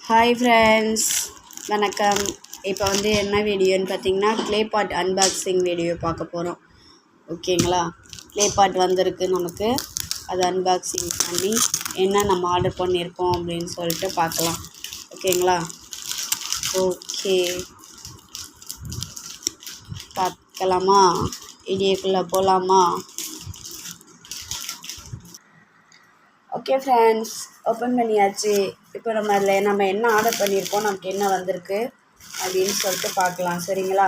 Hi friends, வணக்கம். இப்போ என்ன வீடியோன்னு பார்த்தீங்கன்னா, க்ளே பாட் அன்பாக்சிங் வீடியோ பார்க்க போகிறோம். ஓகேங்களா? க்ளே பாட் வந்திருக்கு நமக்கு. அதை அன்பாக்சிங் பண்ணி என்ன நம்ம ஆர்டர் பண்ணியிருக்கோம் அப்படின்னு சொல்லிட்டு பார்க்கலாம். ஓகேங்களா? ஓகே, பார்க்கலாமா? வீடியோக்குள்ளே போகலாமா? ஓகே ஃப்ரெண்ட்ஸ், ஓப்பன் பண்ணியாச்சு. இப்போ நம்ம என்ன ஆர்டர் பண்ணியிருக்கோம், நமக்கு என்ன வந்திருக்கு அப்படின்னு சொல்லிட்டு பார்க்கலாம். சரிங்களா?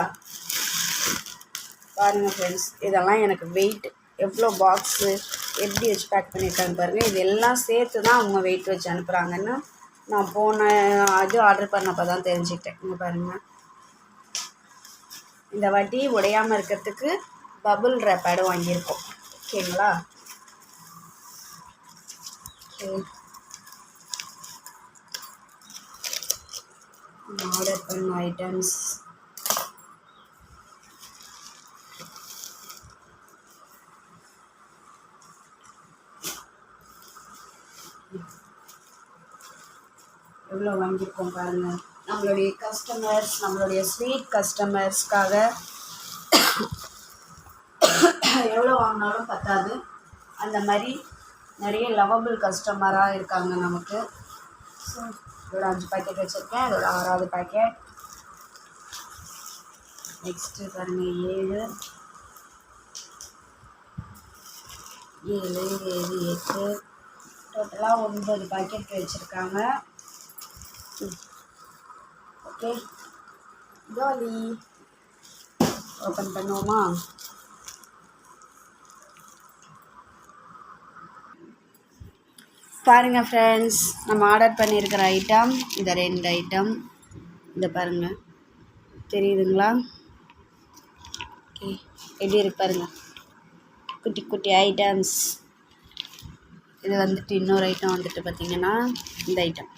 பாருங்கள் ஃப்ரெண்ட்ஸ், இதெல்லாம் எனக்கு வெயிட் எவ்வளோ பாக்ஸு எப்படி வச்சு பேக் பண்ணியிருக்காங்க பாருங்கள். இது எல்லாம் சேர்த்து தான் அவங்க வெயிட் வச்சு அனுப்புகிறாங்கன்னு நான் ஆர்டர் பண்ணப்போ தான் தெரிஞ்சுக்கிட்டேன். இங்கே பாருங்கள், இந்த வாட்டி உடையாமல் இருக்கிறதுக்கு பபுள் ரேப்பேடு வாங்கியிருக்கோம். ஓகேங்களா? ஆர்டர் பண்ண ஐட்டம்ஸ் எவ்வளோ வாங்கியிருக்கோம் பாருங்கள். நம்மளுடைய கஸ்டமர்ஸ், நம்மளுடைய ஸ்வீட் கஸ்டமர்ஸ்க்காக எவ்வளோ வாங்கினாலும் பத்தாது. அந்த மாதிரி நிறைய லவபிள் கஸ்டமராக இருக்காங்க நமக்கு. ஸோ இதோட 5 பேக்கெட் வச்சுருக்கேன். இதோட 6வது பேக்கெட். நெக்ஸ்ட்டு பாருங்கள், 7 8 டோட்டலாக 9 பேக்கெட் வச்சுருக்காங்க. Okay, jolly. ஓப்பன் பண்ணுவோமா? பாருங்கள் ஃப்ரெண்ட்ஸ், நம்ம ஆர்டர் பண்ணியிருக்கிற ஐட்டம் இந்த 2 ஐட்டம். இதை பாருங்கள், தெரியுதுங்களா? ஓகே, எப்படி இருக்கு பாருங்கள், குட்டி குட்டி ஐட்டம்ஸ். இது இன்னொரு ஐட்டம் பார்த்திங்கன்னா இந்த ஐட்டம்.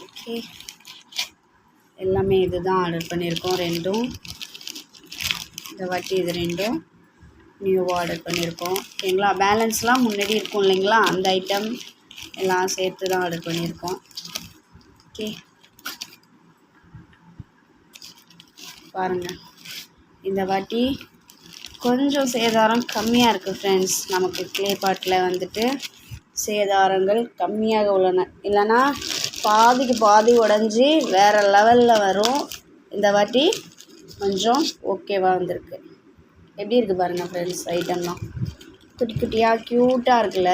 ஓகே, எல்லாமே இது தான் ஆர்டர் பண்ணியிருக்கோம். 2ம் இந்த வாட்டி இது 2ம் நியூவாக ஆர்டர் பண்ணியிருக்கோம். ஓகேங்களா? பேலன்ஸ்லாம் முன்னாடி இருக்கும் இல்லைங்களா, அந்த ஐட்டம் எல்லாம் சேர்த்து தான் ஆர்டர் பண்ணியிருக்கோம். ஓகே, பாருங்கள், இந்த வாட்டி கொஞ்சம் சேதாரம் கம்மியாக இருக்குது ஃப்ரெண்ட்ஸ். நமக்கு க்ளே பாட்டில் சேதாரங்கள் கம்மியாக உள்ளன. இல்லைன்னா பாதிக்கு பாதி உடஞ்சி வேறு லெவலில் வரும். இந்த வாட்டி கொஞ்சம் ஓகேவாக வந்திருக்கு. எப்படி இருக்குது பாருங்கள் ஃப்ரெண்ட்ஸ், ஐட்டம்லாம் குட்டி குட்டியாக க்யூட்டாக இருக்குல்ல?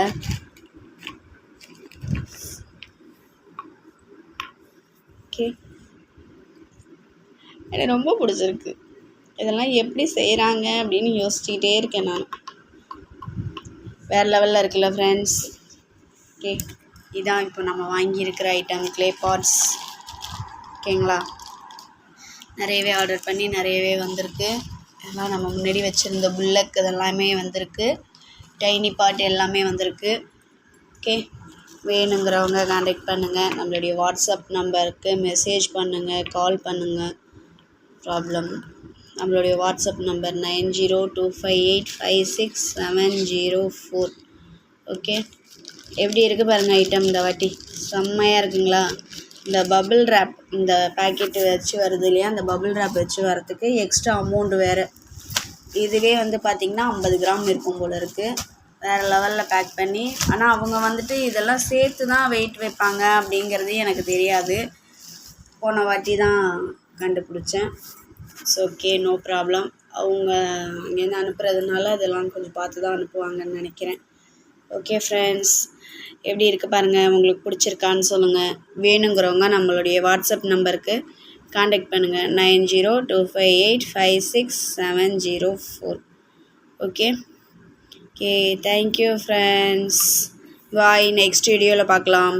ஓகே, எனக்கு ரொம்ப பிடிச்சிருக்கு. இதெல்லாம் எப்படி செய்கிறாங்க அப்படின்னு யோசிச்சுக்கிட்டே இருக்கேன் நான். வேறு லெவலில் இருக்குல்ல ஃப்ரெண்ட்ஸ்? ஓகே, இதான் இப்போ நம்ம வாங்கியிருக்கிற ஐட்டம், க்ளே பாட்ஸ். ஓகேங்களா? நிறையவே ஆர்டர் பண்ணி நிறையவே வந்திருக்கு. இதெல்லாம் நம்ம முன்னாடி வச்சுருந்த புல்லக் இதெல்லாமே வந்திருக்கு. டைனி பாட் எல்லாமே வந்திருக்கு. ஓகே, வேணுங்கிறவங்க கான்டாக்ட் பண்ணுங்கள். நம்மளுடைய வாட்ஸ்அப் நம்பருக்கு மெசேஜ் பண்ணுங்கள், கால் பண்ணுங்கள். ப்ராப்ளம் நம்மளுடைய வாட்ஸ்அப் நம்பர் 9025856704. ஓகே, எப்படி இருக்குது பாருங்கள் ஐட்டம். இந்த வாட்டி செம்மையாக இருக்குங்களா? இந்த பபுள் ரேப், இந்த பேக்கெட்டு வச்சு வருது இல்லையா, அந்த பபுள் ரேப் வச்சு வரத்துக்கு எக்ஸ்ட்ரா அமௌண்ட் வேறு. இதுவே பார்த்திங்கன்னா 50 கிராம் இருக்கும் போல் இருக்குது. வேறு லெவலில் பேக் பண்ணி, ஆனால் அவங்க இதெல்லாம் சேர்த்து தான் வெயிட் வைப்பாங்க அப்படிங்கிறது எனக்கு தெரியாது. போன வாட்டி தான் கண்டுபிடிச்சேன். So okay, no problem. அவங்க அங்கேருந்து அனுப்புறதுனால அதெல்லாம் கொஞ்சம் பார்த்து தான் அனுப்புவாங்கன்னு நினைக்கிறேன். ஓகே ஃப்ரெண்ட்ஸ், எப்படி இருக்குது பாருங்கள். உங்களுக்கு பிடிச்சிருக்கான்னு சொல்லுங்கள். வேணுங்கிறவங்க நம்மளுடைய வாட்ஸ்அப் நம்பருக்கு கான்டாக்ட் பண்ணுங்கள். 9025856704. Okay okay, thank you friends. Bye. Next வீடியோவில் பார்க்கலாம்.